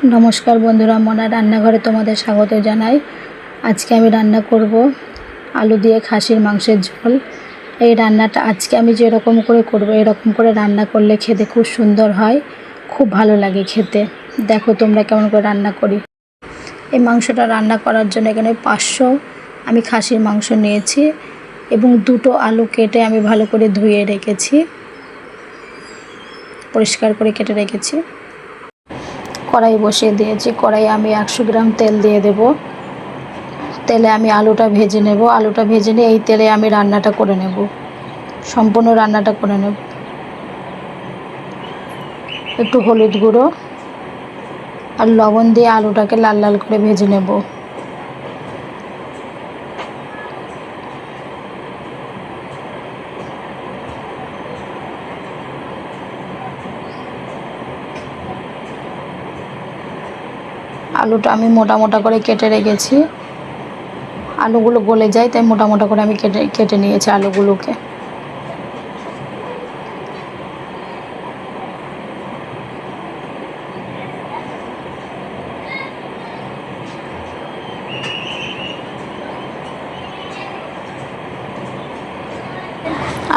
নমস্কার বন্ধুরা, মনা রান্নাঘরে তোমাদের স্বাগত জানাই। আজকে আমি রান্না করব আলু দিয়ে খাসির মাংসের ঝোল। এই রান্নাটা আজকে আমি যেরকম করে করব, এরকম করে রান্না করলে খেতে খুব সুন্দর হয়, খুব ভালো লাগে খেতে। দেখো তোমরা কেমন করে রান্না করি। এই মাংসটা রান্না করার জন্য এখানে 500 আমি খাসির মাংস নিয়েছি এবং দুটো আলু কেটে আমি ভালো করে ধুয়ে রেখেছি, পরিষ্কার করে কেটে রেখেছি। কড়াই বসিয়ে দিয়েছি। কড়াইয়ে আমি 100 গ্রাম তেল দিয়ে দেব। তেলে আমি আলুটা ভেজে নেব। আলুটা ভেজে নিয়ে এই তেলে আমি রান্নাটা করে নেব, সম্পূর্ণ রান্নাটা করে নেব। একটু হলুদ গুঁড়ো আর লবণ দিয়ে আলুটাকে লাল লাল করে ভেজে নেব। আলুটা আমি মোটা মোটা করে কেটে রেখেছি। আলুগুলো গলে যায় তাই মোটা মোটা করে আমি কেটে নিয়েছি আলুগুলোকে।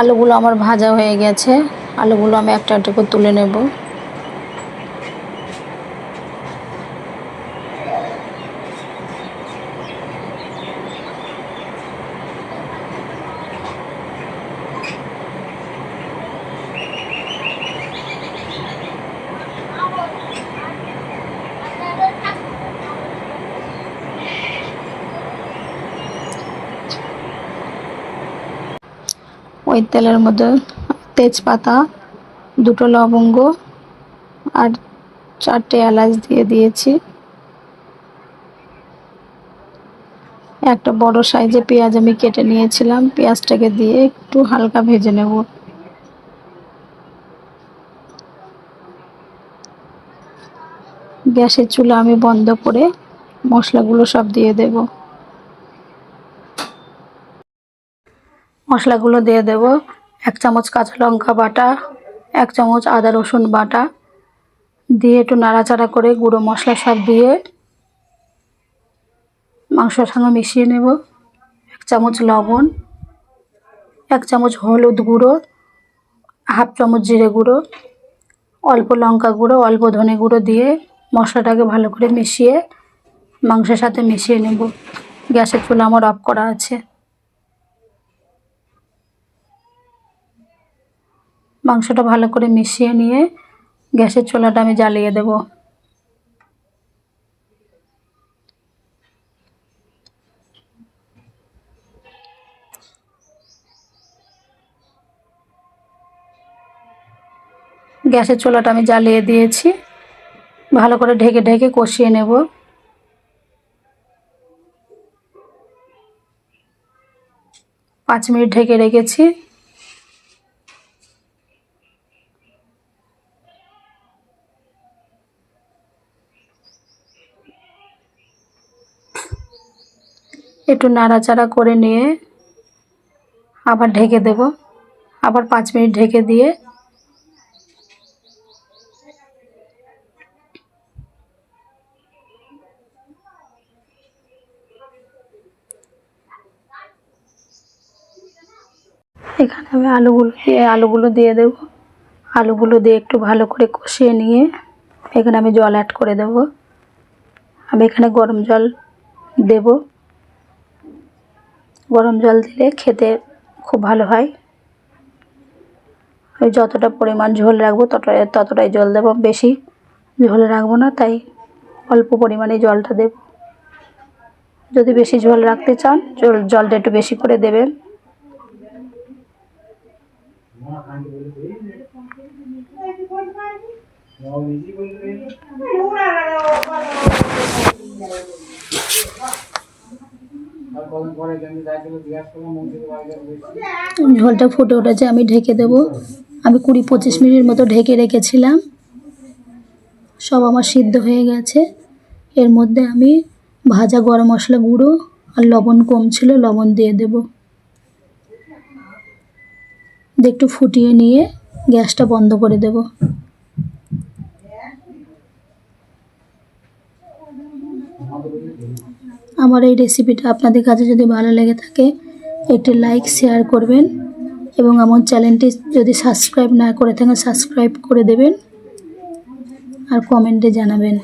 আলুগুলো আমার ভাজা হয়ে গেছে। আলুগুলো আমি একটা একটা করে তুলে নেব। ওই তেলের মধ্যে তেজপাতা, দুটো লবঙ্গ আর 4টে এলাচ দিয়ে দিয়েছি। একটা বড় সাইজে পেঁয়াজ আমি কেটে নিয়েছিলাম, পেঁয়াজটাকে দিয়ে একটু হালকা ভেজে নেব। গ্যাসের চুলা আমি বন্ধ করে মশলাগুলো সব দিয়ে দেব। মশলাগুলো দিয়ে দেব। 1 চামচ কাঁচা লঙ্কা বাটা, 1 চামচ আদা রসুন বাটা দিয়ে একটু নাড়াচাড়া করে গুঁড়ো মশলা সব দিয়ে মাংসের সঙ্গে মিশিয়ে নেব। 1 চামচ লবণ, 1 চামচ হলুদ গুঁড়ো, 1/2 চামচ জিরে গুঁড়ো, অল্প লঙ্কা গুঁড়ো, অল্প ধনে গুঁড়ো দিয়ে মশলাটাকে ভালো করে মিশিয়ে মাংসের সাথে মিশিয়ে নেব। গ্যাসের চুলা আমার অফ করা আছে। মাংসটা ভালো করে মিশিয়ে নিয়ে গ্যাসের চুলাটা আমি জ্বালিয়ে দেব। গ্যাসের চুলাটা আমি জ্বালিয়ে দিয়েছি। ভালো করে ঢেকে ঢেকে কষিয়ে নেব। পাঁচ মিনিট ঢেকে রেখেছি। একটু নাড়াচাড়া করে নিয়ে আবার ঢেকে দেব। আবার 5 মিনিট ঢেকে দিয়ে এখানে আমি আলুগুলো দিয়ে দেব। আলুগুলো দিয়ে একটু ভালো করে কষিয়ে নিয়ে এখানে আমি জল অ্যাড করে দেব। আমি এখানে গরম জল দেব। গরম জল দিলে খেতে খুব ভালো হয়। আমি যতটা পরিমাণ ঝোল রাখবো ততটাই জল দেব, বেশি ঝোল রাখবো না, তাই অল্প পরিমাণে জলটা দেব। যদি বেশি ঝোল রাখতে চান জলটা একটু বেশি করে দেবেন। ঝোলটা ফুটে উঠেছে, আমি ঢেকে দেব। আমি 20-25 মিনিট মতো ঢেকে রেখেছিলাম। সব আমার সিদ্ধ হয়ে গেছে। এর মধ্যে আমি ভাজা গরম মশলা গুঁড়ো আর লবণ কম ছিল, লবণ দিয়ে দেব। একটু ফুটিয়ে নিয়ে গ্যাসটা বন্ধ করে দেব। আমার এই রেসিপিটা আপনাদের কাছে যদি ভালো লেগে থাকে একটি লাইক শেয়ার করবেন এবং আমার চ্যানেলটি যদি সাবস্ক্রাইব না করে থাকেন সাবস্ক্রাইব করে দেবেন আর কমেন্টে জানাবেন।